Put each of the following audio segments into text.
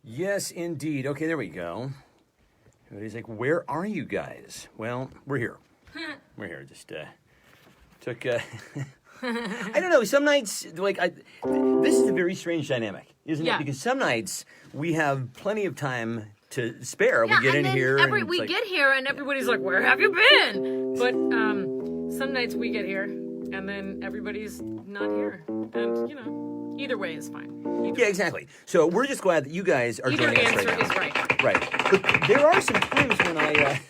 Yes, indeed. Okay, there we go. Everybody's like, where are you guys? Well, we're here. We're here. Just took... I don't know. Some nights, this is a very strange dynamic, isn't it? Because some nights we have plenty of time to spare. Yeah, we get in here. We get here and everybody's like, where have you been? But some nights we get here and then everybody's not here. And, either way is fine. Yeah, exactly. So we're just glad that you guys are joining us right now. Either answer is right. Right. But there are some times when I,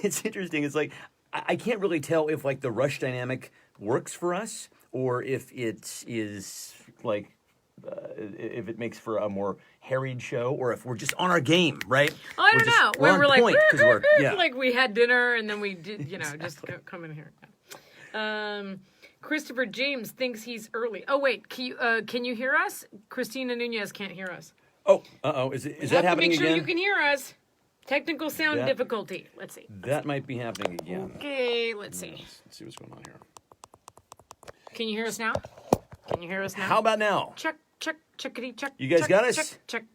it's interesting. It's like, I can't really tell if the rush dynamic works for us or if it is if it makes for a more harried show or if we're just on our game, right? Oh, I don't know. When we're point, like we had dinner and then we did, just come in here. Christopher James thinks he's early. Oh, wait. Can you hear us? Christina Nunez can't hear us. Oh, Is that happening again? Make sure again? you can hear us. Technical sound difficulty. Let's see. That might be happening again. Okay, let's see. Let's see what's going on here. Can you hear us now? Can you hear us now? How about now? Check, checkity, check. You guys got us? Check.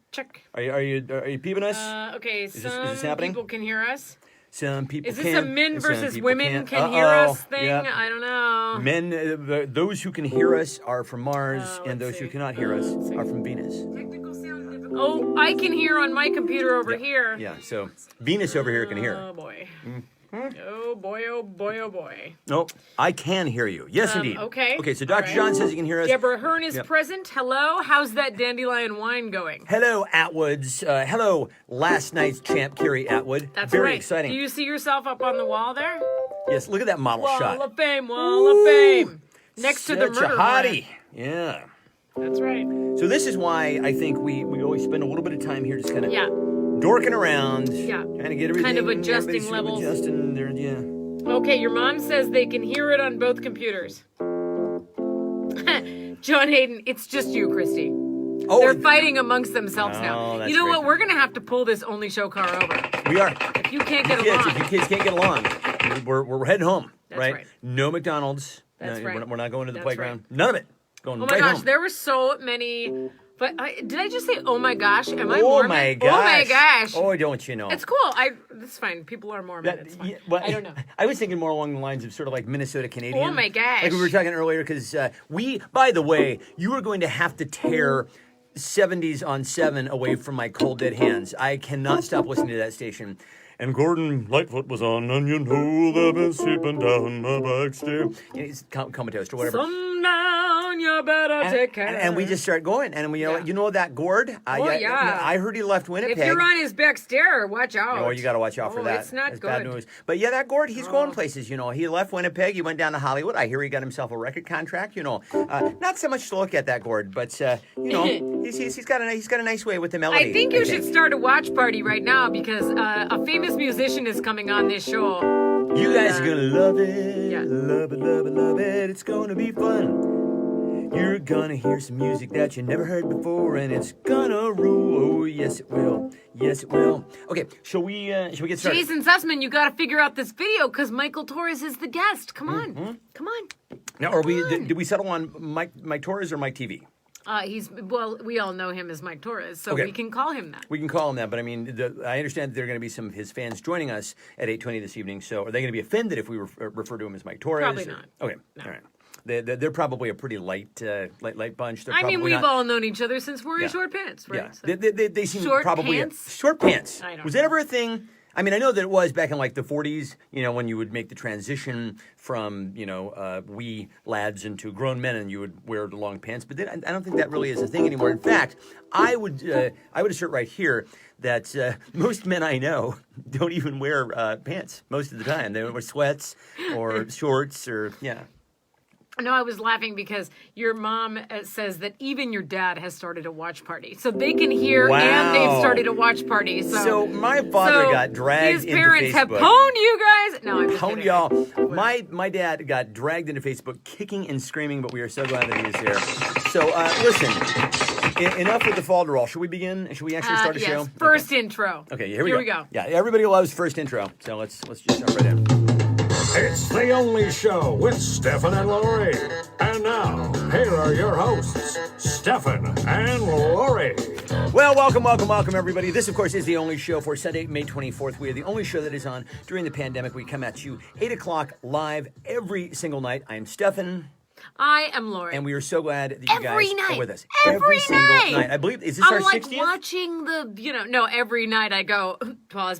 Are you peeping us? Okay, is this happening? People can hear us. Some people Is this can. a men versus women can't. can hear us thing? Yeah. I don't know. Men, those who can hear us are from Mars, and those who cannot hear us are from Venus. Technical sound difficulty. Oh, I can hear on my computer over here. Yeah, so Venus over here can hear. Oh, boy. Oh, boy, oh, boy, oh, boy. No, I can hear you. Yes, indeed. Okay. Okay, so Dr. John says he can hear us. Deborah Hearn is present. Hello. How's that dandelion wine going? Hello, Atwoods. Hello, last night's champ, Carrie Atwood. That's very right. exciting. Do you see yourself up on the wall there? Yes, look at that model shot. Wall of Fame. Next to the murder Such a hottie. one. Yeah. That's right. So this is why I think we always spend a little bit of time here just kind of dorking around. Yeah. Trying to get everything. Kind of adjusting levels. Adjusting there, yeah. Okay, your mom says they can hear it on both computers. John Hayden, it's just you, Christy. Oh, they're fighting amongst themselves now. You know what? We're going to have to pull this only show car over. We are. If you can't get along. If you kids can't get along, we're heading home. That's right? No McDonald's. That's right. We're not going to the playground. Right. None of it. Going right home. Gosh, there were so many. But did I just say, oh my gosh? Am I Oh Mormon? my gosh. Oh my gosh. Oh, don't you know? It's cool. That's fine. People are Mormon. It's fine. I don't know. I was thinking more along the lines of sort of like Minnesota Canadian. Oh my gosh. Like we were talking earlier, because by the way, you are going to have to tear 70s on 7 away from my cold dead hands. I cannot stop listening to that station. And Gordon Lightfoot was on, and you know they've been sleeping down my back stair. He's comatose or whatever. Sundown, you better take care. And we just start going, and we you know that Gord? I heard he left Winnipeg. If you're on his back stair, watch out. Oh, you got to watch out for that. It's not good. Bad news. But yeah, that Gord, he's going places. You know, he left Winnipeg. He went down to Hollywood. I hear he got himself a record contract. You know, not so much to look at that Gord, but you know, he's got a nice way with the melody. I think you should start a watch party right now because a famous musician is coming on this show. You guys are gonna love it. Yeah. Love it, love it, love it. It's gonna be fun. You're gonna hear some music that you never heard before, and it's gonna rule. Oh, yes, it will. Yes, it will. Okay, shall we get started? Jason Sussman, you gotta figure out this video because Michael Torres is the guest. Come on. Mm-hmm. Come on. Now, did we settle on Mike Torres or Mike TV? We all know him as Mike Torres, so we can call him that. We can call him that, but I mean, I understand that there are going to be some of his fans joining us at 8:20 this evening. So, are they going to be offended if we refer to him as Mike Torres? Probably not. Okay, no. All right. They're probably a pretty light bunch. I mean, we've all known each other since we're in short pants, right? Yeah, so. They seem short probably pants. Short pants. I don't Was know. that ever a thing? I mean, I know that it was back in like the 40s, you know, when you would make the transition from, you know, wee lads into grown men and you would wear the long pants. But then I don't think that really is a thing anymore. In fact, I would assert right here that most men I know don't even wear pants most of the time. They wear sweats or shorts or, No, I was laughing because your mom says that even your dad has started a watch party. So they can hear and they've started a watch party. So my father got dragged into Facebook. His parents have pwned you guys. No, I'm just pwned kidding. Y'all. My dad got dragged into Facebook kicking and screaming, but we are so glad that he is here. So listen, enough with the falderall. Should we begin? Should we actually start a show? First intro. Okay, here we go. Yeah, everybody loves first intro. So let's just jump right in. It's the only show with Stefan and Lori. And now, here are your hosts, Stefan and Lori. Well, welcome, everybody. This, of course, is the only show for Sunday, May 24th. We are the only show that is on during the pandemic. We come at you 8 o'clock live every single night. I am Stefan. I am Lori. And we are so glad that you guys are with us. Every single night. night. I believe, is this our 60th? I'm watching no, every night I go, pause.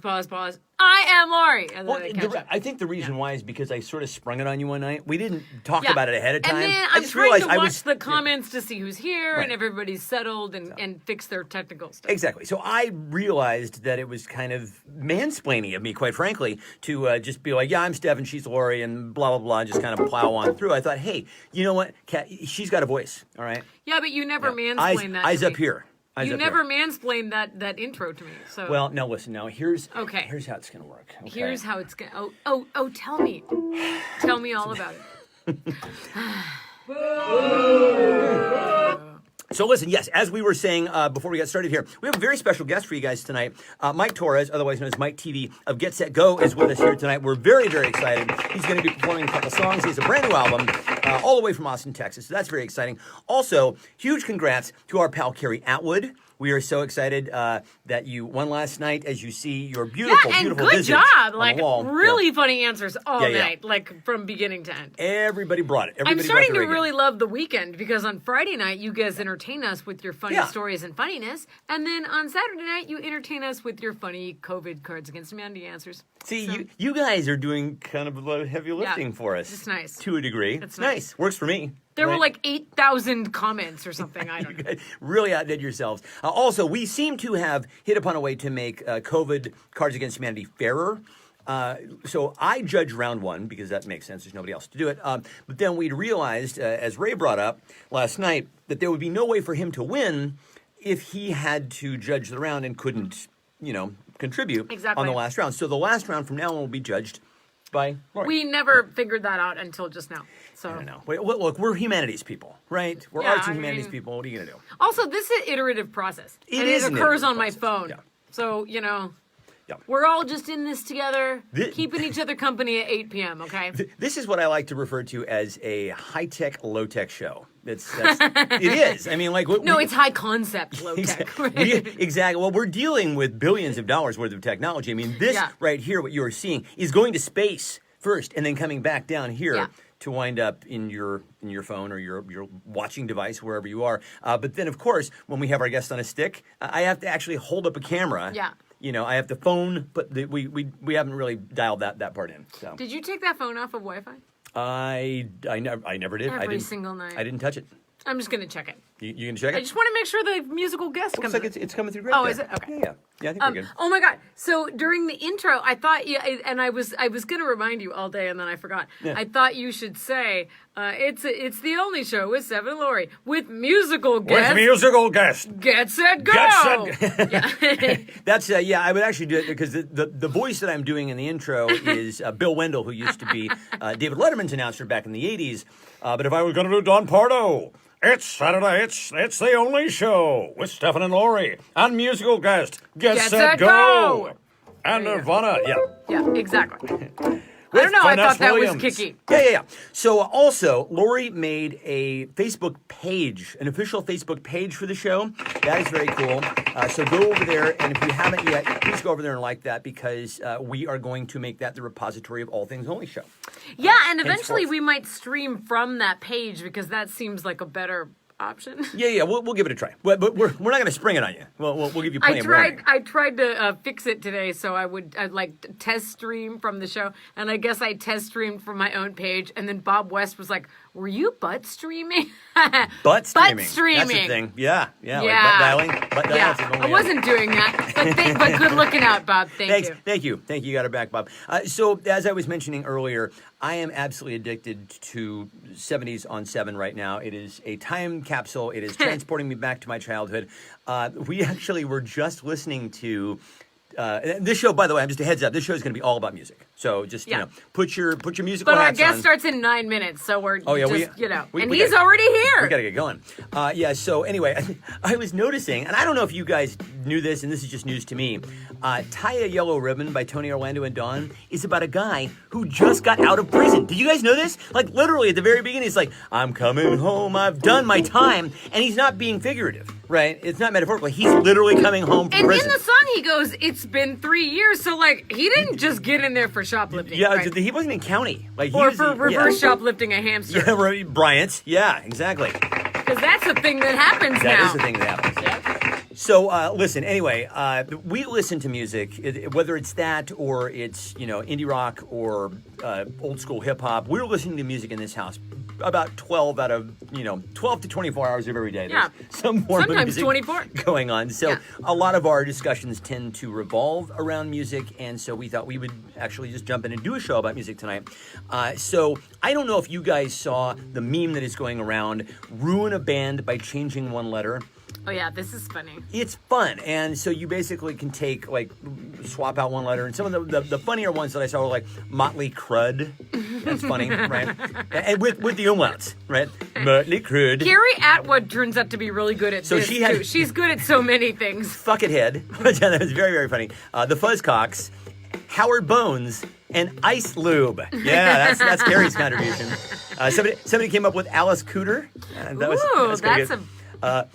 I am Lori. And then I catch up. I think the reason why is because I sort of sprung it on you one night. We didn't talk about it ahead of time. And then I I'm just trying realized to watch the comments to see who's here and everybody's settled and fix their technical stuff. Exactly. So I realized that it was kind of mansplaining of me, quite frankly, to just be like, yeah, I'm Steph and she's Lori and blah, blah, blah, just kind of plow on through. I thought, hey, you know what? Kat, she's got a voice, all right? Yeah, but you never mansplain that to eyes me. up here. You never mansplained that intro to me. So well, now listen. Now here's how it's gonna work. Okay? Here's how it's gonna. Oh! Tell me all about it. So listen, yes, as we were saying before we got started here, we have a very special guest for you guys tonight. Mike Torres, otherwise known as Mike TV of Get Set Go, is with us here tonight. We're very, very excited. He's going to be performing a couple songs. He has a brand new album all the way from Austin, Texas. So that's very exciting. Also, huge congrats to our pal Carrie Atwood. We are so excited that you won last night. As you see, your beautiful, beautiful good visage job. on the wall. Really funny answers all night, like from beginning to end. Everybody brought it. I'm starting to really love the weekend because on Friday night you guys entertain us with your funny stories and funniness, and then on Saturday night you entertain us with your funny COVID Cards Against Humanity answers. See, you guys are doing kind of a lot of heavy lifting for us. It's nice. To a degree. It's nice. Works for me. There were like 8,000 comments or something. I don't know. Really outdid yourselves. Also, we seem to have hit upon a way to make COVID Cards Against Humanity fairer. So I judged round one because that makes sense. There's nobody else to do it. But then we'd realized, as Ray brought up last night, that there would be no way for him to win if he had to judge the round and couldn't, contribute on the last round. So the last round from now on will be judged by Lori. We never figured that out until just now. So I don't know. Wait, look, we're humanities people, right? We're arts and humanities people. What are you going to do? Also, this is an iterative process. It occurs on my phone. Yeah. So, we're all just in this together, keeping each other company at 8 p.m., okay? This is what I like to refer to as a high-tech, low-tech show. It is. I mean, it's high concept, low tech. Exactly. Well, we're dealing with billions of dollars worth of technology. I mean, this right here, what you are seeing, is going to space first and then coming back down here to wind up in your phone or your watching device, wherever you are. But then, of course, when we have our guest on a stick, I have to actually hold up a camera. Yeah. I have the phone, but we haven't really dialed that part in. So. Did you take that phone off of Wi-Fi? I never did. Every single night. I didn't touch it. I'm just going to check it. You going to check it? I just want to make sure the musical guest comes in. Looks like it's coming through great. Oh, there. is it? Okay. Yeah, I think we're good. Oh my God. So during the intro, I thought, and I was going to remind you all day and then I forgot. Yeah. I thought you should say, it's the only show with Steph and Lori with musical guests. With musical guests. Get Set Go. That's, I would actually do it because the voice that I'm doing in the intro is Bill Wendell, who used to be David Letterman's announcer back in the 80s. But if I was going to do Don Pardo, it's Saturday, it's the only show with Stefan and Lori and musical guest Get Set Go. And Nirvana, Yeah, exactly. I don't know, I thought that was kicky. Yeah. So also, Lori made a Facebook page, an official Facebook page for the show. That is very cool. So go over there, and if you haven't yet, please go over there and like that because we are going to make that the repository of All Things Only show. Yeah, and eventually we might stream from that page because that seems like a better option. Yeah, we'll give it a try. But we're not going to spring it on you. We'll give you plenty of warning. I tried to fix it today, so I'd like test stream from the show, and I guess I test streamed from my own page, and then Bob West was like, "Were you butt streaming?" Butt streaming. Butt streaming. That's the thing. Yeah. Like butt dialing. I wasn't doing that, but good looking out, Bob. Thank you. Thank you. You got her back, Bob. So as I was mentioning earlier, I am absolutely addicted to 70s on 7 right now. It is a time capsule. It is transporting me back to my childhood. We actually were just listening to this show, by the way, I'm just a heads up, this show is going to be all about music. So just Yeah. put your musical But our hats guest on. starts in 9 minutes, so we're Oh, yeah, just, and we he's got- already here. We got to get going. So anyway, I was noticing, and I don't know if you guys knew this, and this is just news to me. Tie a Yellow Ribbon by Tony Orlando and Dawn is about a guy who just got out of prison. Did you guys know this? Like literally at the very beginning, he's like, I'm coming home, I've done my time. And he's not being figurative, right? It's not metaphorical. He's literally coming home from And prison. in the song, he goes, "It's been 3 years," so like he didn't just get in there for shoplifting, Yeah, right? he wasn't in county. Like, he Or was, for reverse shoplifting a hamster, Yeah, right, Bryant. Yeah, exactly. because that's a thing that happens That now. is the thing that happens. So listen. Anyway, we listen to music, whether it's that or it's indie rock or old school hip hop. We're listening to music in this house about 12 out of 12 to 24 hours of every day. There's Yeah. some form of Sometimes music 24. going on. So Yeah. a lot of our discussions tend to revolve around music, and so we thought we would actually just jump in and do a show about music tonight. So I don't know if you guys saw the meme that is going around: ruin a band by changing one letter. Oh yeah, this is funny. It's fun, and so you basically can take swap out one letter, and some of the funnier ones that I saw were like Motley Crud. That's funny, right? And with the umlauts, right? Motley Crud. Carrie Atwood turns out to be really good at So this she had- too. She's good at so many things. Fuck It Head, which that was very, very funny. The Fuzzcocks, Howard Bones, and Ice Lube. Yeah, that's Carrie's contribution. Somebody came up with Alice Cooter. Ooh, pretty that's good.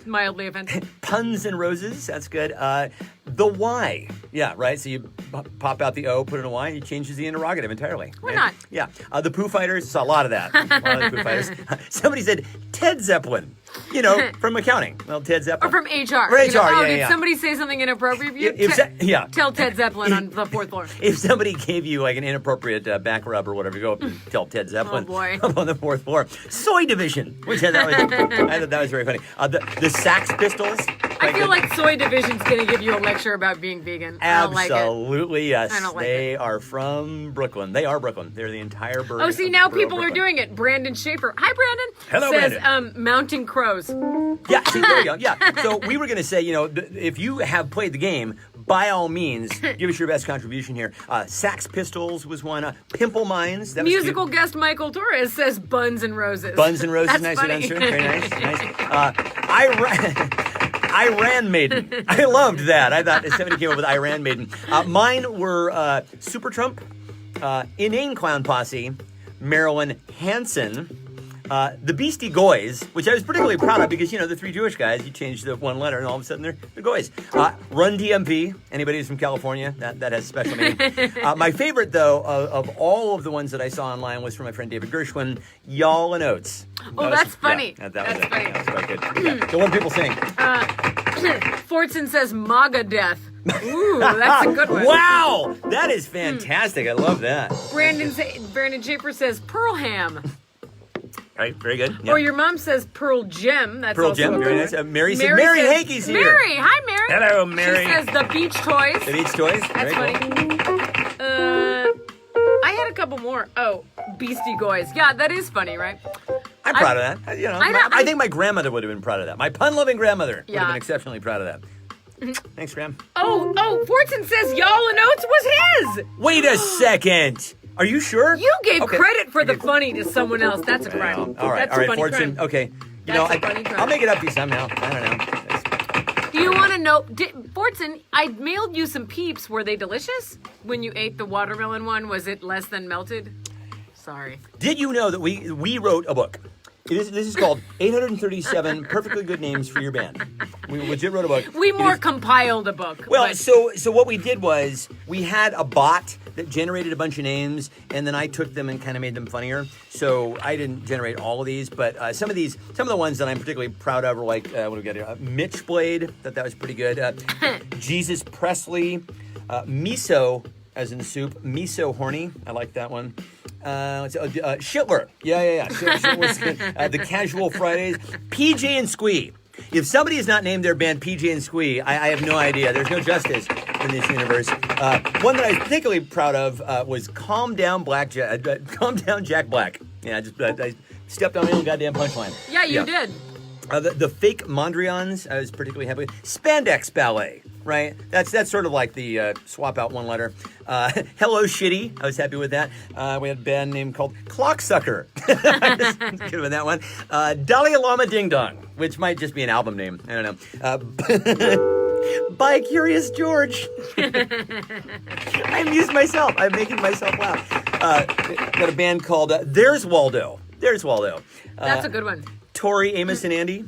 mildly offensive. Puns and Roses, that's good. The Y, yeah, right? So you pop out the O, put in a Y, and it changes the interrogative entirely. Why right? not? Yeah. The Pooh Fighters, saw a lot of that. A lot of the Pooh Fighters. Somebody said Ted Zeppelin, from accounting. Well, Ted Or Zeppelin. from HR. Or HR, did yeah. somebody say something inappropriate? Yeah. Tell Ted Zeppelin on the fourth floor. If somebody gave you like an inappropriate back rub or whatever, go up and tell Ted Zeppelin Oh, boy. up on the fourth floor. Soy Division, which I thought that was very funny. The Sax Pistols. I feel like Soy Division's going to give you a lecture about being vegan. I don't like it. Absolutely, yes. I don't like They it. are from Brooklyn. They are Brooklyn. They're the entire bird. Oh, see, now people are Brooklyn. doing it. Brandon Schaefer. Hi, Brandon. Hello, says, Brandon. mounting crows. Yeah, see, there you go. Yeah. So we were going to say, if you have played the game, by all means, give us your best contribution here. Sax Pistols was one. Pimple Mines. That was Musical cute. guest Michael Torres says Buns and Roses. Buns and Roses, That's nicely funny. done, sir. Very nice, nice. Iran Maiden. I loved that. I thought somebody came up with Iran Maiden. Mine were Super Trump, Inane Clown Posse, Marilyn Hanson, the Beastie Goys, which I was particularly proud of because, the three Jewish guys, you change the one letter and all of a sudden they're the Goys. Run DMP, anybody who's from California, that has a special meaning. My favorite, though, of all of the ones that I saw online was from my friend David Gershwin, Y'all and Oats. Oh, that's funny. Yeah, That's was it. funny. That was quite good. Yeah. So what do people saying? Fortson says MAGA death. Ooh, that's a good one. Wow, that is fantastic. I love that. Brandon Schaefer says Pearl Ham. Right, very good. Yeah. Or your mom says Pearl Gem. That's Pearl also Gem, a very good nice. one. Mary said, Mary says- Hankey's here. Mary, hi Mary. Hello, Mary. She says the Beach Toys. The Beach Toys. That's very funny. Cool. I had a couple more. Oh, Beastie Goys. Yeah, that is funny, right? I'm proud of that. I think my grandmother would have been proud of that. My pun-loving grandmother would have Yeah. been exceptionally proud of that. Thanks, Graham. Oh, Fortson says Y'all and Oats was his. Wait a second. Are you sure? You gave Okay. credit for the Okay. funny to someone else. That's a crime. All right, That's a funny Fortune. crime. Okay. That's a funny crime. I'll make it up to you somehow. I don't know. Do you want to know, Fortson, I mailed you some Peeps. Were they delicious? When you ate the watermelon one, was it less than melted? Sorry. Did you know that we wrote a book? This is called 837 Perfectly Good Names for Your Band. We legit wrote a book. We It more is- compiled a book. Well, but- so what we did was we had a bot that generated a bunch of names, and then I took them and kind of made them funnier. So I didn't generate all of these, but some of the ones that I'm particularly proud of are like what do we got here? Mitch Blade, that was pretty good. Jesus Presley, Miso, as in soup, Miso Horny. I like that one. Shitler. Yeah. Shitler's good. The Casual Fridays. PJ and Squee. If somebody has not named their band PJ and Squee, I have no idea. There's no justice in this universe. One that I was particularly proud of was Calm Down Jack Black. Yeah, I stepped on my own goddamn punchline. yeah, you did. The Fake Mondrians, I was particularly happy with. Spandex Ballet. right? That's sort of like the swap out one letter. Hello Shitty. I was happy with that. We had a band name called Clocksucker. Good with that one. Dalai Lama Ding Dong, which might just be an album name. I don't know. By Curious George. I amused myself. I'm making myself laugh. Got a band called There's Waldo. There's Waldo. That's a good one. Tori, Amos, and Andy.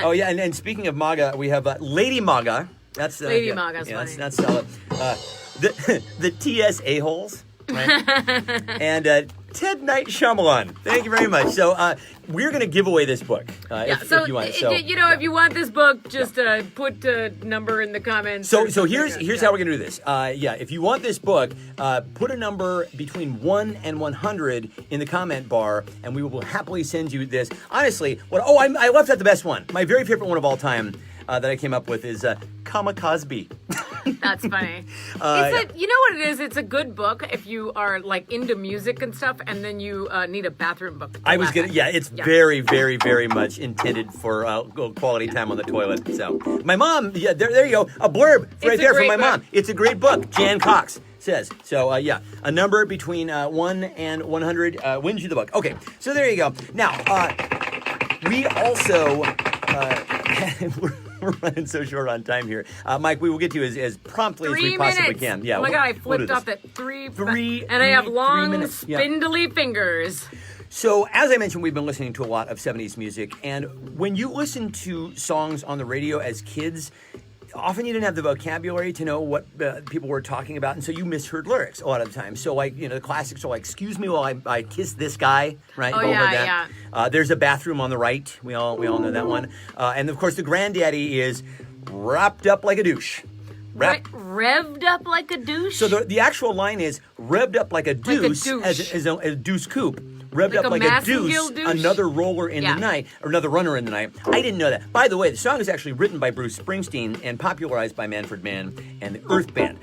Oh, yeah. And speaking of MAGA, we have Lady MAGA. That's Lady MAGA's funny. That's solid. The TS A-holes. Right? And Ted Knight Shyamalan. Thank you very much. So we're going to give away this book if you want. If you want this book, just put a number in the comments. So here's how we're going to do this. If you want this book, put a number between 1 and 100 in the comment bar, and we will happily send you this. Honestly, I left out the best one. My very favorite one of all time that I came up with is Kamikaze. That's funny. You know what it is? It's a good book if you are like into music and stuff, and then you need a bathroom book. It's very, very, very much intended for quality time on the toilet. So my mom, there you go, a blurb right there from my mom. It's a great book. Jan Cox says. So a number between 1 and 100 wins you the book. Okay, so there you go. Now we also. We're running so short on time here. Mike, we will get to you as promptly as we possibly can. Yeah. Oh my God, I flipped off at three, and I have long, spindly fingers. So, as I mentioned, we've been listening to a lot of 70s music, and when you listen to songs on the radio as kids, often you didn't have the vocabulary to know what people were talking about, and so you misheard lyrics a lot of the time. So, the classics are like, excuse me while I kiss this guy, right? Oh, yeah. There's a bathroom on the right. We all know that one. And, of course, the granddaddy is wrapped up like a douche. Revved up like a douche? So the actual line is, revved up like a deuce, as a deuce coupe. Revved up like a deuce, another roller in the night, or another runner in the night. I didn't know that. By the way, the song is actually written by Bruce Springsteen and popularized by Manfred Mann and the Earth Band.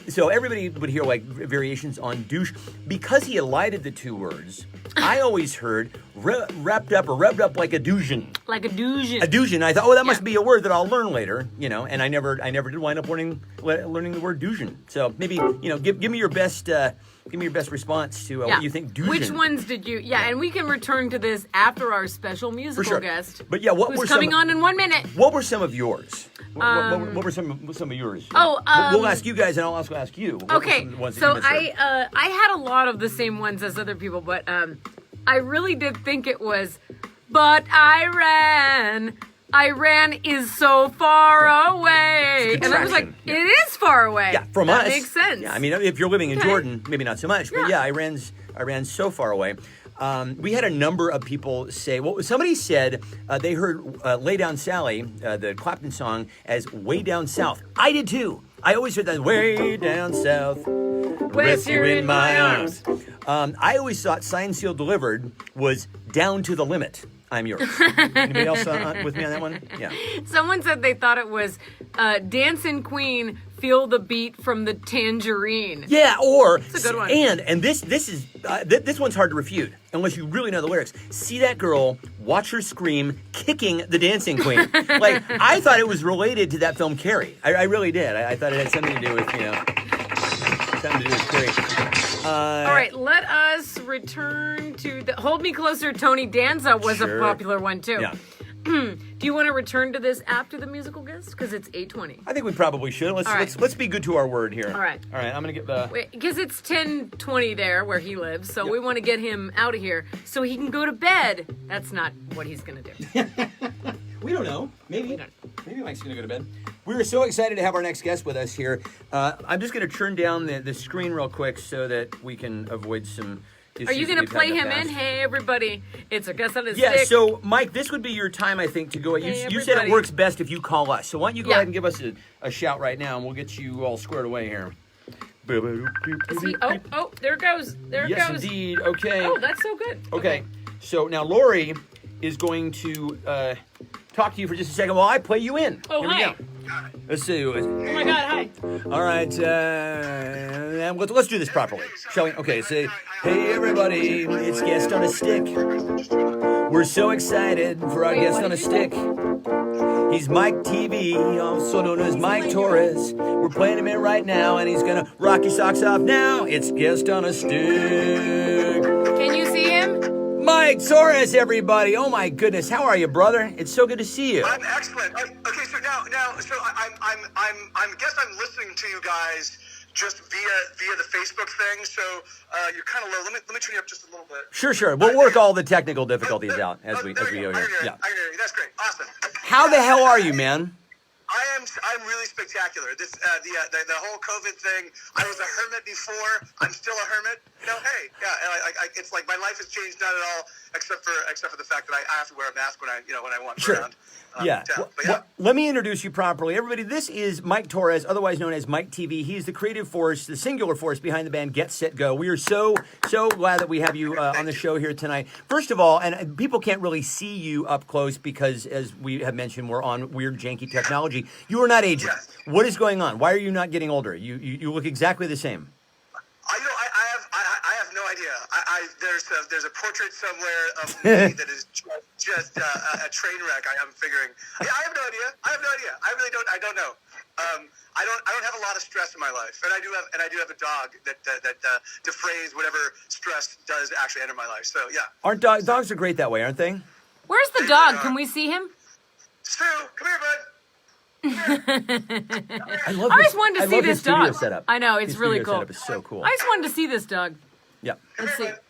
So everybody would hear like variations on douche. Because he elided the two words, I always heard wrapped up or revved up like a douchen. Like a douchen. A douchen. I thought, that must be a word that I'll learn later, and I never did wind up learning the word douchen. So maybe, give me your best. Give me your best response to what you think douchen. Which ones did you... Yeah, and we can return to this after our special musical guest. But who's coming on in 1 minute. What were some of yours? What were some of yours? We'll ask you guys, and I'll also ask you. Okay, so I had a lot of the same ones as other people, but I really did think it was, but Iran is so far away. And I was like, it is far away. Yeah, from us. That makes sense. Yeah, I mean, if you're living in Jordan, maybe not so much. But Iran's so far away. We had a number of people say, somebody said they heard Lay Down Sally, the Clapton song, as Way Down South. I did too. I always heard that, way down south, rest you in my arms. I always thought Signed, Sealed, Delivered was Down to the Limit. I'm yours. Anybody else with me on that one? Yeah. Someone said they thought it was Dancing Queen, Feel the Beat from the Tangerine. Yeah, or... It's a good one. And this is... this one's hard to refute, unless you really know the lyrics. See that girl, watch her scream, kicking the Dancing Queen. Like, I thought it was related to that film Carrie. I really did. I thought it had something to do with, Carrie. All right, let us return to the Hold Me Closer. Tony Danza was a popular one too. Yeah. Do you want to return to this after the musical guest? Because it's 8:20. I think we probably should. Let's be good to our word here. All right. I'm gonna get the because it's 10:20 there where he lives, so we want to get him out of here so he can go to bed. That's not what he's gonna do. We don't know. Maybe Mike's gonna go to bed. We were so excited to have our next guest with us here. I'm just going to turn down the screen real quick so that we can avoid some issues. Are you going to play him in? Hey, everybody. It's a guest on his stick. Yeah, so, Mike, this would be your time, I think, to go. You said it works best if you call us. So why don't you go ahead and give us a shout right now, and we'll get you all squared away here. Is he? Oh, there it goes. There it goes. Yes, indeed. Okay. Oh, that's so good. Okay. So now Lori is going to talk to you for just a second while I play you in. Oh, here hi. we go. Let's see. Oh my God, hi. All right, let's do this properly, shall we? Okay, say, hey everybody, it's Guest on a Stick. We're so excited for our guest on a stick. He's Mike TV, also known as Mike Torres. We're playing him in right now, and he's gonna rock your socks off now. It's Guest on a Stick. Can you see him? Mike Torres, everybody. Oh my goodness, how are you, brother? It's so good to see you. I'm excellent. Okay, so now, so I'm guess I'm listening to you guys just via the Facebook thing. So you're kind of low. Let me turn you up just a little bit. Sure. We'll work all the technical difficulties out as we go I here. can hear Yeah. you. That's great. Awesome. How the hell are you, man? I'm really spectacular. This the whole COVID thing. I was a hermit before. I'm still a hermit. Hey, yeah. It's like my life has changed not at all, except for the fact that I have to wear a mask when I want Sure. around. Yeah. But Well, let me introduce you properly. Everybody, this is Mike Torres, otherwise known as Mike TV. He's the creative force, the singular force behind the band Get, Set, Go. We are so glad that we have you on the show here tonight. First of all, and people can't really see you up close because, as we have mentioned, we're on weird, janky technology. You are not aging. Yes. What is going on? Why are you not getting older? You look exactly the same. I have no idea. There's a portrait somewhere of me that is just a train wreck. I'm figuring. Yeah, I have no idea. I really don't. I don't know. I don't have a lot of stress in my life, and I do have a dog that defrays whatever stress does actually enter my life. So yeah. Aren't dogs are great that way, aren't they? Where's the dog? Can we see him? Stu, come here, bud. I love I just wanted to see this studio dog. setup. I know, it's His really studio cool. setup is so cool. I just wanted to see this dog. Yeah. Come Let's here, see. bud.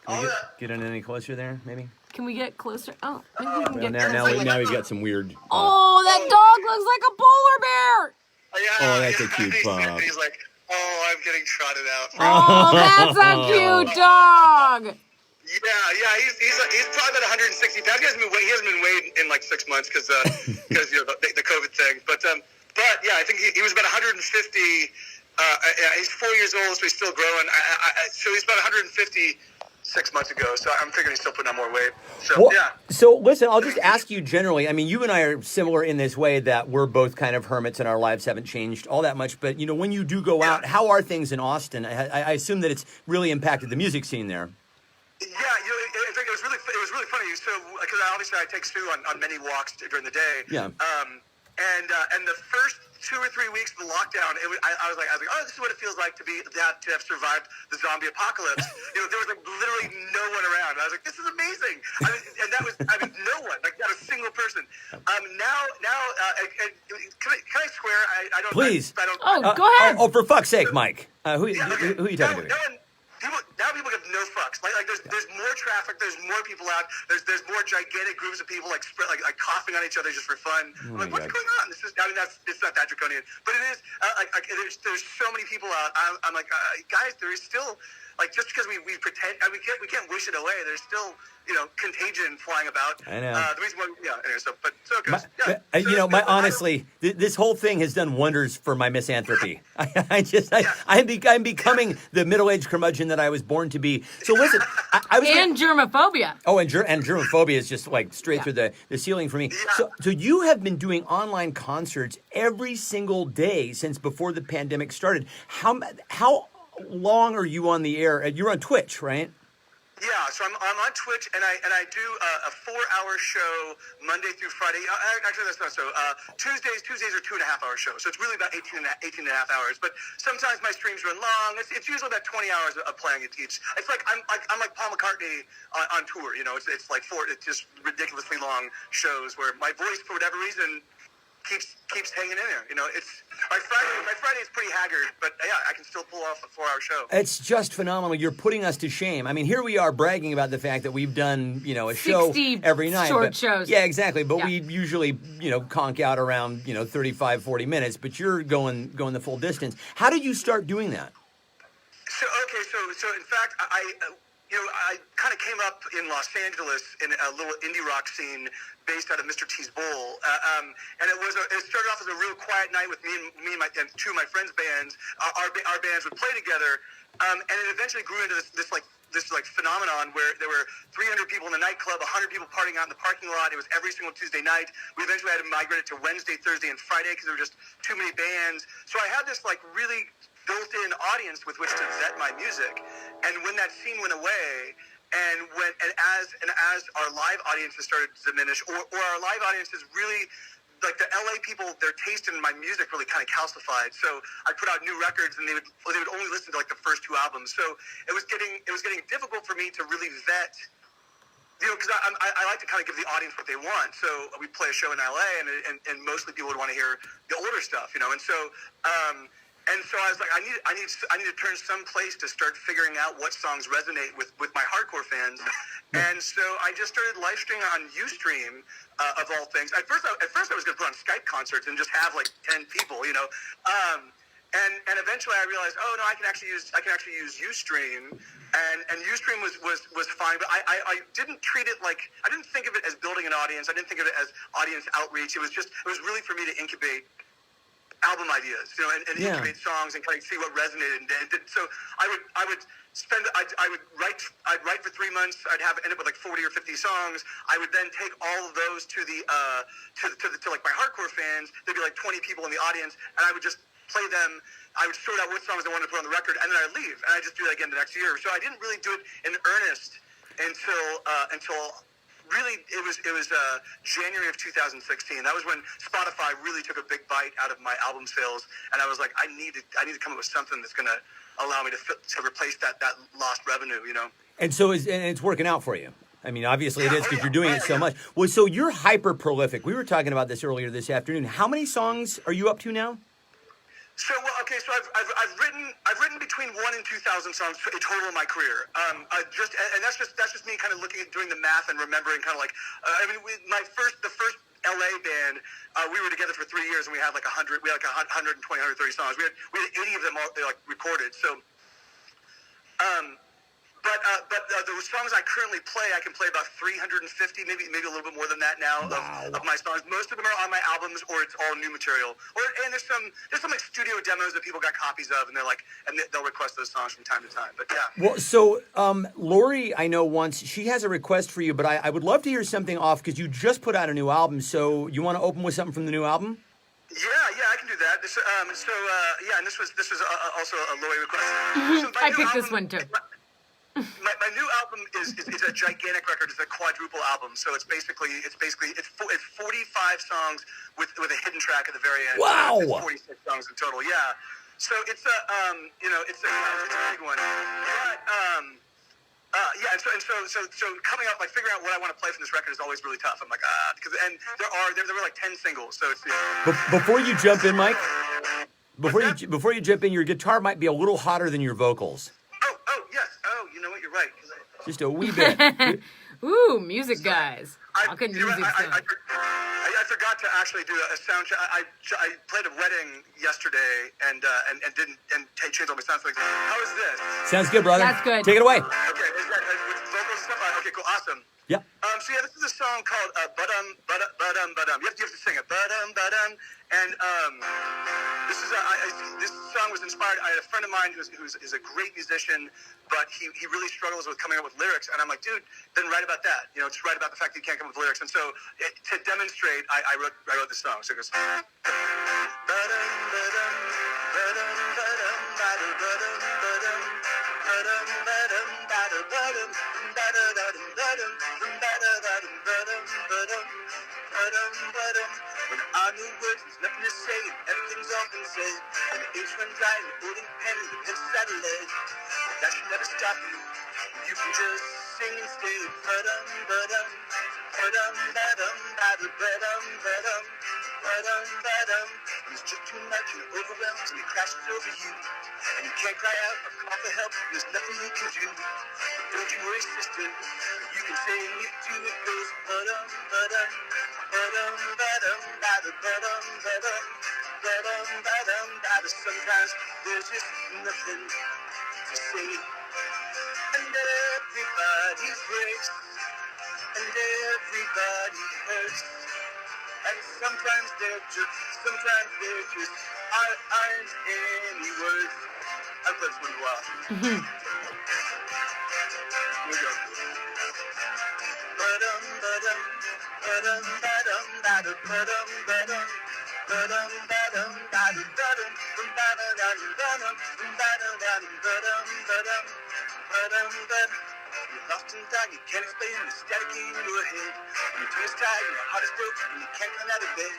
Come here. Can we get in any closer there, maybe? Can we get closer? Oh, maybe we can Well, get now we've got some weird. Oh, that dog looks like a polar bear. Yeah, Oh, that's a cute pup. He's like, I'm getting trotted out. Oh, that's a cute dog. Yeah, he's probably about 160 pounds. He hasn't been weighed in like 6 months because the COVID thing. But yeah, I think he was about 150. He's 4 years old, so he's still growing. So he's about 150 6 months ago. So I'm figuring he's still putting on more weight. So Well, yeah. So listen, I'll just ask you generally. I mean, you and I are similar in this way that we're both kind of hermits and our lives haven't changed all that much. But when you do go out, how are things in Austin? I assume that it's really impacted the music scene there. Yeah, in fact, it was really funny. So, because obviously I take Sue on many walks during the day. Yeah. And the first 2 or 3 weeks of the lockdown, I was like, oh, this is what it feels like to have survived the zombie apocalypse. There was like literally no one around. I was like, this is amazing. And that was no one, like not a single person. Now, can I swear? I don't. Please. I don't. Oh, go ahead. Oh, for fuck's sake, Mike. Who are you talking to? Now people give no fucks. Like there's more traffic. There's more people out. There's more gigantic groups of people like coughing on each other just for fun. I'm like, what's going on? It's not that draconian, but it is. There's so many people out. I'm like, guys, there is still just because we pretend we can't wish it away. There's still contagion flying about. I know. The reason why, anyway, but so it goes. Honestly, this whole thing has done wonders for my misanthropy. I'm becoming the middle-aged curmudgeon that I was born to be. So listen, I was And germophobia. Oh, and germophobia is just like straight through the ceiling for me. Yeah. So you have been doing online concerts every single day since before the pandemic started. How long are you on the air? You're on Twitch, right? Yeah, so I'm on Twitch, and I do a 4-hour show Monday through Friday. Actually, that's not so. Tuesdays are 2.5-hour shows, so it's really about 18 and a half hours. But sometimes my streams run long. It's usually about 20 hours of playing each. It's like I'm like Paul McCartney on tour. It's like it's just ridiculously long shows where my voice, for whatever reason, keeps hanging in there. It's my Friday is pretty haggard, but yeah, I can still pull off a 4-hour show. It's just phenomenal. You're putting us to shame. I mean, here we are bragging about the fact that we've done, a show 60 every night. short shows. Yeah, exactly. But Yeah. we usually, conk out around, 35, 40 minutes, but you're going the full distance. How did you start doing that? So in fact, I kind of came up in Los Angeles in a little indie rock scene based out of Mr. T's Bowl, and it started off as a real quiet night with me and two of my friends' bands. Our bands would play together, and it eventually grew into this phenomenon where there were 300 people in the nightclub, 100 people partying out in the parking lot. It was every single Tuesday night. We eventually had to migrate it to Wednesday, Thursday, and Friday because there were just too many bands. So I had this really built-in audience with which to vet my music. And when that scene went away, as our live audiences started to diminish, or our live audiences really, like the LA people, their taste in my music really kind of calcified. So I put out new records, and they would only listen to like the first 2 albums. So it was getting difficult for me to really vet. Because I like to kind of give the audience what they want. So we play a show in LA, and mostly people would want to hear the older stuff, And so I was like, I need to turn someplace to start figuring out what songs resonate with my hardcore fans. And so I just started live streaming on Ustream, of all things. At first I was going to put on Skype concerts and just have like 10 people, And eventually I realized, oh no, I can actually use Ustream, and Ustream was fine, but I didn't treat it like, I didn't think of it as building an audience. I didn't think of it as audience outreach. It was really for me to incubate album ideas, and incubate songs and kind of see what resonated. So I'd write for 3 months. I'd end up with like 40 or 50 songs. I would then take all of those to like my hardcore fans. There'd be like 20 people in the audience, and I would just play them. I would sort out what songs I wanted to put on the record, and then I'd leave, and I'd just do that again the next year. So I didn't really do it in earnest until really it was January of 2016. That was when Spotify really took a big bite out of my album sales, and I was like, I need to come up with something that's going to allow me to replace that lost revenue, And so it's working out for you. I mean, obviously it is, because you're doing it so much. Well, so you're hyper prolific. We were talking about this earlier this afternoon. How many songs are you up to now? So I've written between 1,000 and 2,000 songs in total in my career. That's just me kind of doing the math and remembering kind of like the first LA band, we were together for 3 years, and we had like 120, 130 songs. We had 80 of them all recorded. So But the songs I currently play, I can play about 350, maybe a little bit more than that now. Wow. of my songs. Most of them are on my albums, or it's all new material. And there's some like studio demos that people got copies of, and they'll request those songs from time to time. But yeah. Well, so Lori, I know she has a request for you, but I would love to hear something off, because you just put out a new album. So you want to open with something from the new album? Yeah, I can do that. And this was also a Lori request. Mm-hmm. So I picked this one too. My new album is a gigantic record. It's a quadruple album. So it's 45 songs with a hidden track at the very end. Wow. It's 46 songs in total. Yeah. So it's a big one. But so coming up, like figuring out what I want to play from this record is always really tough. I'm like, because there were like 10 singles. So it's before you jump in, Mike. Before you jump in, your guitar might be a little hotter than your vocals. Oh, yes. Oh, you know what? You're right. Just a wee bit. Ooh, music guys. Talking music stuff. I forgot to actually do a sound check. I played a wedding yesterday and changed all my sound effects. How is this? Sounds good, brother. That's good. Take it away. Okay, is that with vocals and stuff? Okay, cool, awesome. Yeah. So this is a song called Ba-dum, Ba-dum, Ba-dum. You have to sing it. Ba-dum, Ba-dum. And this song was inspired. I had a friend of mine who's a great musician, but he really struggles with coming up with lyrics. And I'm like, dude, then write about that. Just write about the fact that you can't come up with lyrics. And so to demonstrate, I wrote this song. So it goes. Ba-dum, Ba-dum, Ba-dum, Ba-dum, Ba-dum, Ba-dum, Ba-dum, Ba-dum, Ba-dum, Ba-dum, when I knew words, there's nothing to say, and everything's all been said. And the ink runs dry, and the holding pen, and the pencil's out of lead. That should never stop you. You can just sing and stay. Ba-dum, ba-dum, ba-dum, ba-dum, ba-dum, ba-dum, ba-dum, ba-dum, ba-dum. When it's just too much and it overwhelms and it crashes over you, and you can't cry out or call for help, there's nothing you can do. Don't you worry, sister, you can sing it too. It goes ba-dum, ba-dum, ba-dum, ba-dum, ba-dum, ba-dum, ba-dum, ba-dum, ba-dum, ba-dum. Sometimes there's just nothing to say, and everybody breaks, and everybody hurts, and sometimes there just aren't any words. I've played this one in a while. Here we go. Ba-dum, ba-dum, ba-dum, ba-dum, ba-dum, ba-dum, ba-dum, ba-dum, ba-dum, ba-dum, ba-dum, ba-dum, ba-dum, ba-dum, ba-dum, ba-dum, ba-dum, ba-dum, ba-dum, ba-dum. You're lost and down, you can't explain the static in your head. When your tongue is tied and your heart is broken and you can't come out of bed.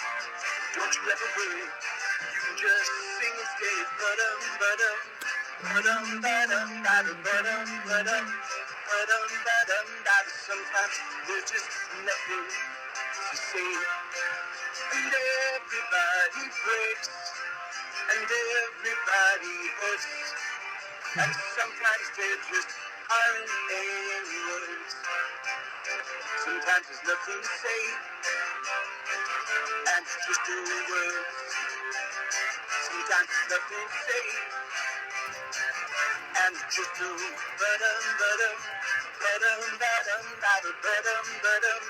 Don't you ever worry, you can just sing instead. Ba-dum, ba-dum, ba-dum, ba-dum, ba-dum, ba-dum, ba-dum, ba-dum, ba-dum, ba-dum. Sometimes there's just nothing to say. And everybody breaks, and everybody hurts. And sometimes there just aren't any words. Sometimes there's nothing to say, and it's just a word. Sometimes there's nothing to say, and it's just a ba-dum, ba-dum, ba-dum, ba-dum, ba-dum, ba-dum, ba-dum,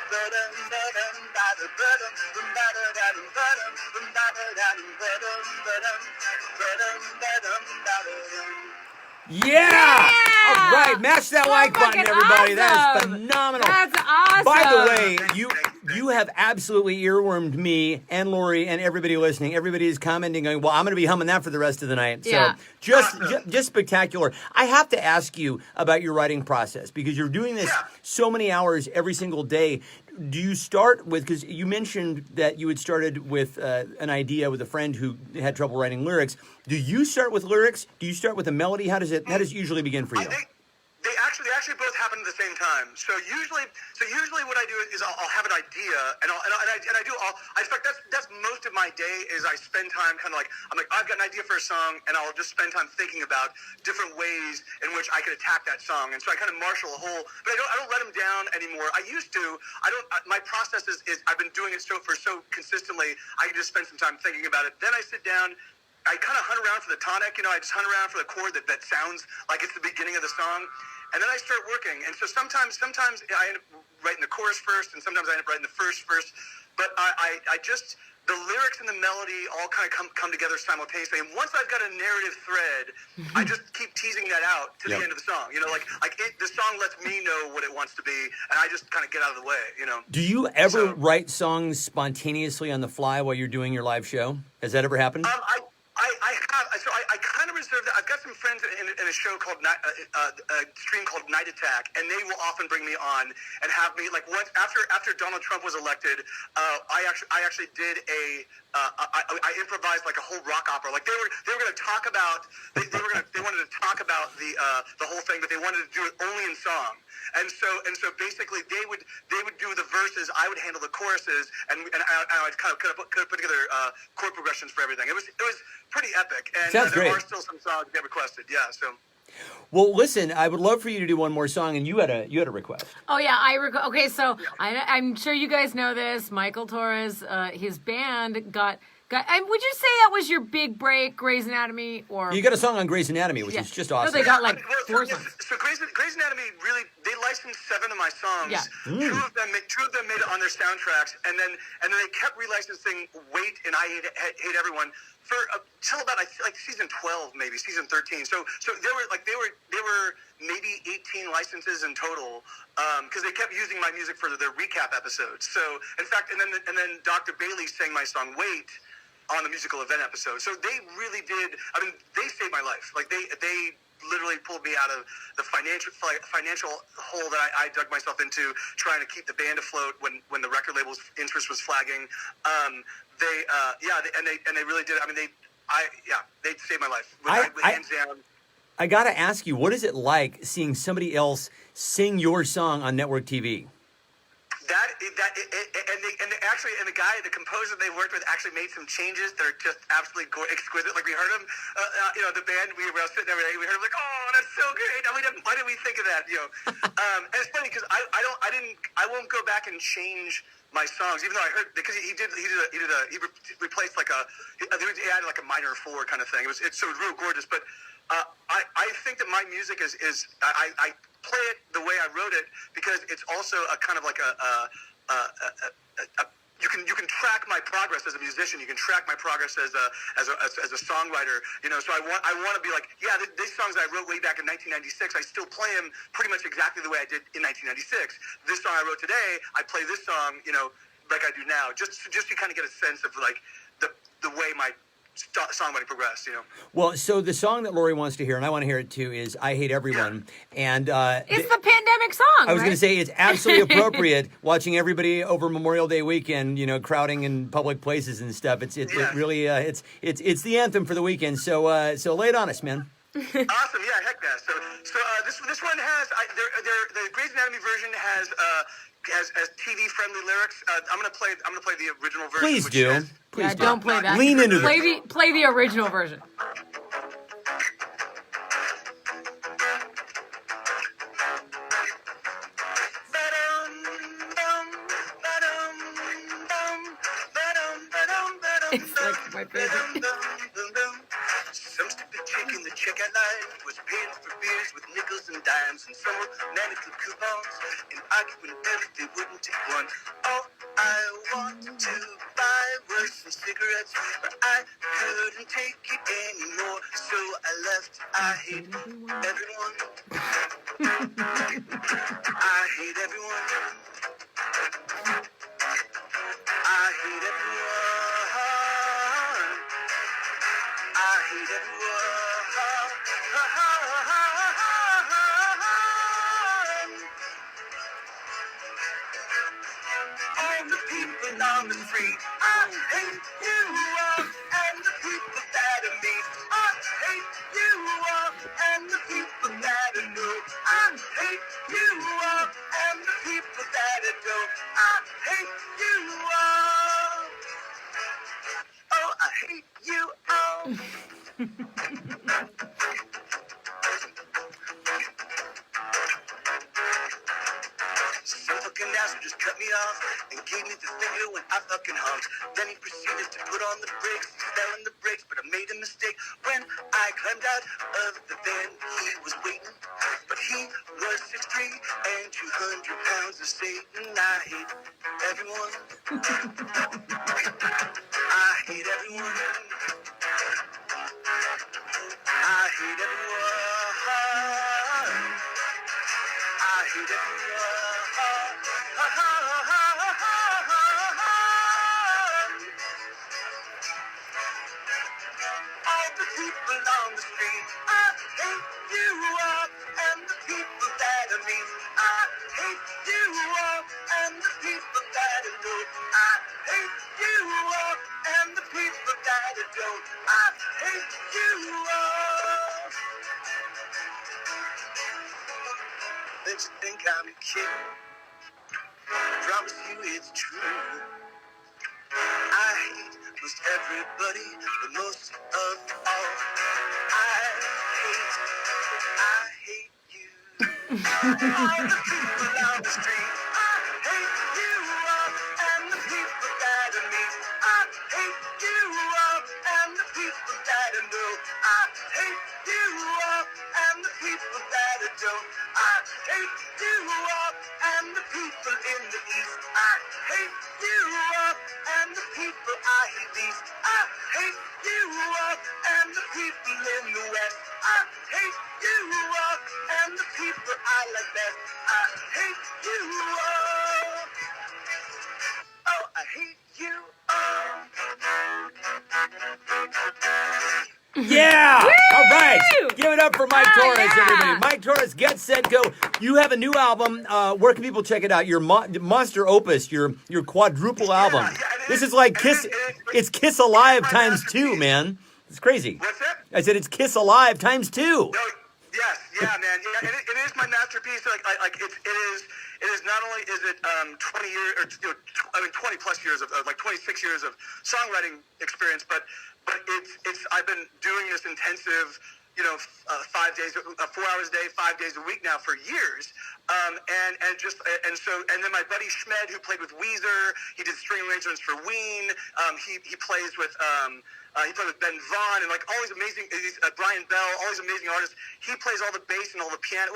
ba-dum, ba-dum, ba-dum, ba-dum, ba-dum, ba-dum, ba-dum, ba-dum, ba-dum, ba-dum, ba-dum, ba-dum. Yeah! All right, mash that So like button, fucking everybody. That is awesome. phenomenal. That's awesome. By the way, Thank you you. have absolutely earwormed me and Lori and everybody listening. Everybody is commenting, going, "Well, I'm going to be humming that for the rest of the night." So Yeah. just spectacular. I have to ask you about your writing process because you're doing this Yeah. so many hours every single day. Do you start with, because you mentioned that you had started with an idea with a friend who had trouble writing lyrics. Do you start with lyrics? Do you start with a melody? How does it usually begin for you? They actually both happen at the same time. So usually what I do is I'll have an idea and I in fact that's most of my day is I spend time kind of like I've got an idea for a song and I'll just spend time thinking about different ways in which I could attack that song. And so I kind of marshal a whole, but I don't let them down anymore. I used to. My process is I've been doing it so consistently. I can just spend some time thinking about it. Then I sit down. I kind of hunt around for the tonic, I just hunt around for the chord that sounds like it's the beginning of the song. And then I start working. And so sometimes I end up writing the chorus first, and sometimes I end up writing the first verse. But I just, the lyrics and the melody all kind of come together simultaneously. And once I've got a narrative thread, I just keep teasing that out to the end of the song. The song lets me know what it wants to be, and I just kind of get out of the way, Do you ever write songs spontaneously on the fly while you're doing your live show? Has that ever happened? I have. So I kind of reserve that. I've got some friends in a show called a stream called Night Attack, and they will often bring me on and have me like once after Donald Trump was elected. I actually did I improvised like a whole rock opera. Like they were going to talk about they wanted to talk about the whole thing, but they wanted to do it only in song. And so basically they would do the verses, I would handle the choruses, and I would kind of put together chord progressions for everything. It was pretty epic, and Sounds there great. are still some songs get requested. Yeah, so. Well, listen, I would love for you to do one more song, and you had a request. Oh yeah, okay. So I'm sure you guys know this. Michael Torres, his band got. Would you say that was your big break, Grey's Anatomy, or You got a song on Grey's Anatomy, which is just awesome. No, they got like Well, 4 songs. So Grey's Anatomy really, they licensed 7 of my songs. Yeah. Two of them made it on their soundtracks, and then they kept relicensing Wait and I Hate Everyone for till about I feel like season 12, maybe season 13. So there were maybe 18 licenses in total because they kept using my music for their recap episodes. So in fact, and then Dr. Bailey sang my song Wait on the musical event episode. So they really did. I mean, they saved my life. Like they literally pulled me out of the financial hole that I dug myself into trying to keep the band afloat when the record label's interest was flagging. They really did. I mean, they saved my life. Hands down. I got to ask you, what is it like seeing somebody else sing your song on network TV? And the guy, the composer they worked with, actually made some changes that are just absolutely exquisite. Like we heard him, the band we were sitting there, we heard him like, oh, that's so great. I mean, why did we think of that? And it's funny because I won't go back and change my songs, even though I heard because he replaced he added like a minor 4 kind of thing. It's real gorgeous, but. I think that my music is I play it the way I wrote it because it's also a kind of like you can track my progress as a musician. You can track my progress as a songwriter. So I want to be like, yeah, these songs I wrote way back in 1996, I still play them pretty much exactly the way I did in 1996. This song I wrote today, I play this song, like I do now, just to kind of get a sense of like the way my songwriting progressed. Well, so the song that Lori wants to hear, and I want to hear it too, is "I Hate Everyone." And It's the pandemic song. I was right? going to say it's absolutely appropriate watching everybody over Memorial Day weekend, crowding in public places and stuff. It really it's the anthem for the weekend. So lay it on us, man. Awesome, yeah, heck yeah. So this one has the Grey's Anatomy version has TV friendly lyrics. I'm gonna play the original version. Please which do. Is, Please do. Don't play that. Lean into play the original version. It's like my favorite. Some stupid chick in the checkout line was paying for beers with nickels and dimes, and some were manicured coupons, and arguing if they wouldn't take one. All I wanted to buy was some cigarettes, but I couldn't take it anymore, so I left. I hate everyone. I hate everyone. I hate everyone. I hate everyone. All the people on the street, I hate you all, and the people that I meet, I hate you all, and the people that I know, I hate you all, and the people that I don't, I hate you all. Oh, I hate you all. Some fucking asshole just cut me off and gave me the finger when I fucking honked. Then he proceeded to put on the brakes. He fell in the brakes, but I made a mistake. When I climbed out of the van, he was waiting. But he was 6'3" and 200 pounds of Satan. I hate everyone. I hate everyone. I hate everyone. I hate everyone. All the people on the street, I hate you all, and the people that I meet, I hate you all, and the people that I know, I hate you all, and the people that I don't, I hate you all. Don't you think I'm kidding? I promise you it's true. I hate most everybody, but most of all, I hate you. All the people on the street, I hate you all, and the people that I meet, I hate you all, and the people that I know, I hate you all, and the people that I don't, I hate you all, and the people in the east, I hate you all, and the people I hate least, I hate you all, and the people in the west, I hate you all, and the people I like best, I hate you all. Oh, I hate you all. Yeah! All right. Give it up for Mike Torres, yeah. everybody. Mike Torres, Get Set Go. You have a new album. Where can people check it out? Your monster opus, your quadruple album. This is like Kiss. It's Kiss Alive times 2, man. It's crazy. What's that? I said it's Kiss Alive times 2. No, yes, yeah, man. Yeah, it is my masterpiece. It is not only is it 20 years or 20 plus years of like 26 years of songwriting experience, but it's I've been doing this intensive 5 days, 4 hours a day, 5 days a week now for years. And then my buddy Schmed, who played with Weezer, he did string arrangements for Ween. He plays with he played with Ben Vaughn and like all these amazing, Brian Bell, all these amazing artists. He plays all the bass and all the piano,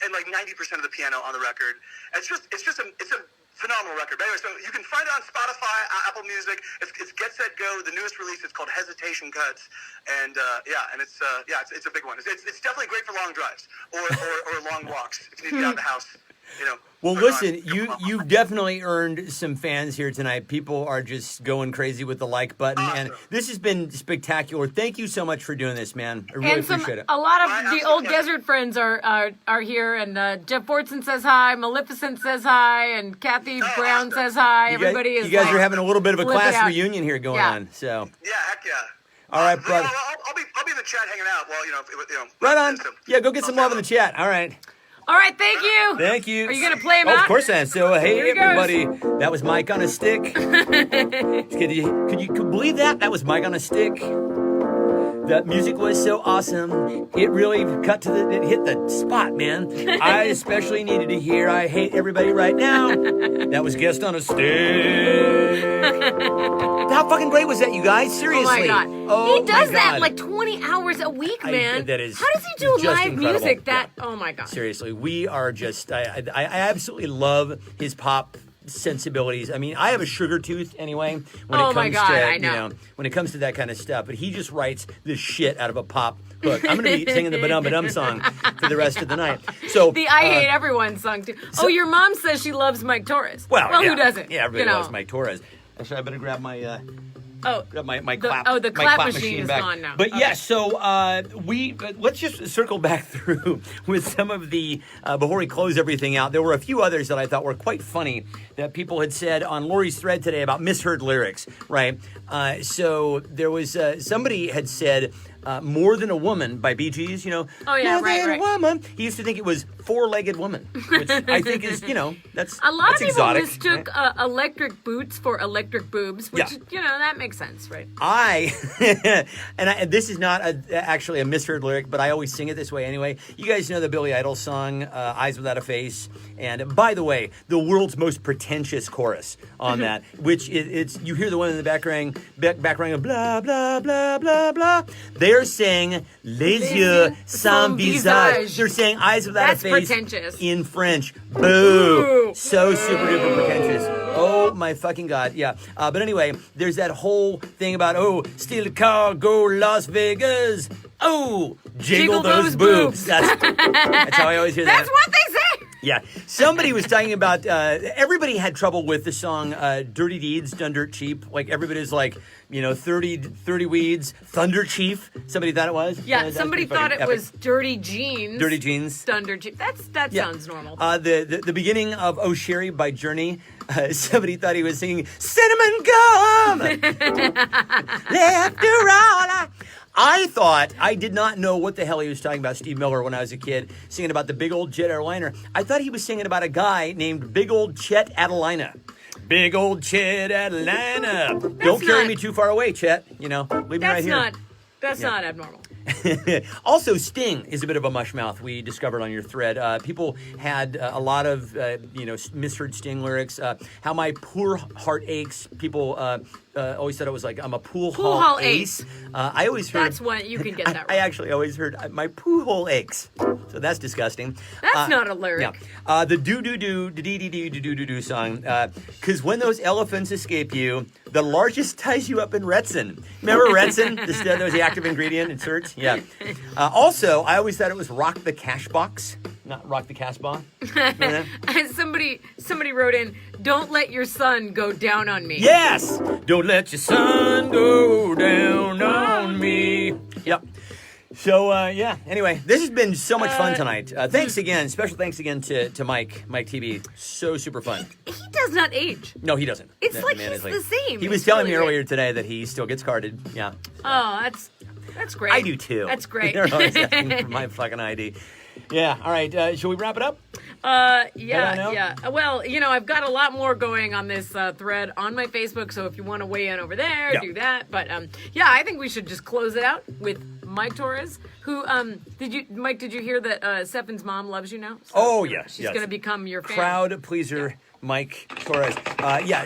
and like 90% of the piano on the record. And it's a phenomenal record. But anyway, so you can find it on Spotify, Apple Music. It's Get Set Go. The newest release. It's called Hesitation Cuts, and it's a big one. It's definitely great for long drives or long walks if you need to get out of the house. Well, put listen, on. you've definitely earned some fans here tonight. People are just going crazy with the like button, and this has been spectacular. Thank you so much for doing this, man. I really And appreciate it. a lot of My the old absolute Desert friends are here, and Jeff Fortson says hi, Maleficent says hi, and Kathy Brown says hi. Everybody is. You guys like, are having a little bit of a flipping class out. reunion here going Yeah. on. So, Yeah, heck yeah. all right, brother. I'll be in the chat hanging out. Well, Right on. so- Yeah, go get some love in the chat. All right. All right, thank you. Thank you. Are you gonna play him Oh, out? of course I am. So, hey, Here he everybody. That was Mike on a stick. Could you believe that? That was Mike on a stick. That music was so awesome. It really it hit the spot, man. I especially needed to hear I Hate Everybody Right Now. That was Guest on a Stick. How fucking great was that, you guys? Oh Seriously. my god. Oh, He does my that God. like 20 hours a week, man. that is How does he do just live incredible. music that Yeah. oh my god. Seriously, we are just, I absolutely love his pop sensibilities. I mean, I have a sugar tooth anyway when Oh it comes my God, to, I know. when it comes to that kind of stuff, but he just writes the shit out of a pop hook. I'm going to be singing the Ba-Dum Ba-Dum song for the rest of the night. So The I Hate Everyone song too. Oh, your mom says she loves Mike Torres. well, yeah. who doesn't? Yeah, everybody You know. loves Mike Torres. Actually, I better grab my Oh, my clap. the my clap machine is back. on now. But Okay. yeah, so let's just circle back through with some of the before we close everything out. There were a few others that I thought were quite funny that people had said on Lori's thread today about misheard lyrics. Right. So there was somebody had said. More Than a Woman by Bee Gees, Oh, yeah, More right, Than right. a Woman. He used to think it was Four-Legged Woman, which I think is, that's a lot that's of people exotic, mistook right? electric boots for electric boobs, which Yeah. that makes sense, right? And this is not actually a misheard lyric, but I always sing it this way anyway. You guys know the Billy Idol song, Eyes Without a Face. And by the way, the world's most pretentious chorus on that, which it's you hear the one in the background of blah, blah, blah, blah, blah. They're saying les yeux sans visage. They're saying eyes without That's a face pretentious. in French. Boo. Boo. So super duper pretentious. Oh my fucking God. Yeah. But anyway, there's that whole thing about, steal a car, go Las Vegas. Oh, jiggle those boobs. That's how I always hear that. That's what they say. Yeah. Somebody was talking about, everybody had trouble with the song Dirty Deeds, Done Dirt Cheap. Like everybody's like, 30 weeds, Thunder Chief. Somebody thought it was. Yeah, That's somebody pretty thought fucking it epic. was Dirty Jeans. Dirty Jeans. Thunder Jeans. That Yeah. sounds normal. The beginning of Oh Sherry by Journey, somebody thought he was singing Cinnamon Gum. After all, I did not know what the hell he was talking about, Steve Miller, when I was a kid, singing about the big old jet airliner. I thought he was singing about a guy named Big Old Chet Adelina. Big old Chet Adelina. Don't carry not- me too far away, Chet. Leave me right here. That's not abnormal. Also, Sting is a bit of a mushmouth. We discovered on your thread. People had a lot of misheard Sting lyrics. How my poor heart aches. People always said it was like I'm a pool hall ace. I always heard That's what you can get that I right. actually always heard my pool hole aches. So that's disgusting. That's not a lyric. Yeah. The do do do dee dee dee do do do do song. Because when those elephants escape you, the largest ties you up in Retsin. Remember Retsin? That was the active ingredient in search. Yeah. Also, I always thought it was Rock the Cash Box, not Rock the Casbah. Remember that? Somebody wrote in, "Don't let your sun go down on me." Yes. Don't let your sun go down on me. Yep. So, anyway, this has been so much fun tonight. Thanks again. Special thanks again to Mike TV. So super fun. He does not age. No, he doesn't. It's That like man he's is the same. He was It's telling me really earlier today that he still gets carded. Yeah. Oh, that's great. I do too. That's great. They're always asking for my fucking ID. Yeah. All right. Shall we wrap it up? Yeah. Well, I've got a lot more going on this thread on my Facebook, so if you want to weigh in over there, Yeah. do that. But I think we should just close it out with Mike Torres, who did you hear that Stefan's mom loves you now? So, Oh, yes, she's yes. going to become your fan. Crowd pleaser. Mike Torres.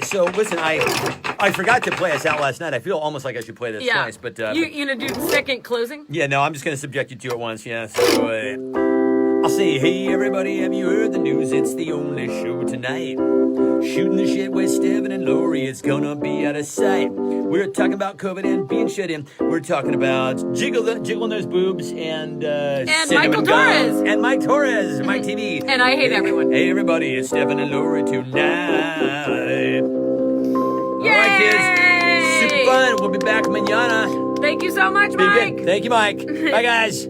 So listen, I forgot to play us out last night. I feel almost like I should play this Yeah. twice, but you gonna do second closing? yeah, no, I'm just going to subject you to it once. Yeah, so I'll say, hey everybody, have you heard the news? It's the only show tonight. Shooting the shit with Stephen and Lori. It's gonna be out of sight. We're talking about COVID and being shut in. We're talking about jiggling those boobs and Michael Torres. and Mike Torres, Mike TV. And I hate everyone. Hey everybody, it's Stephen and Lori tonight. All Yay! right, kids, super fun. We'll be back manana. Thank you so much, Mike. Thank you, Mike. Bye, guys.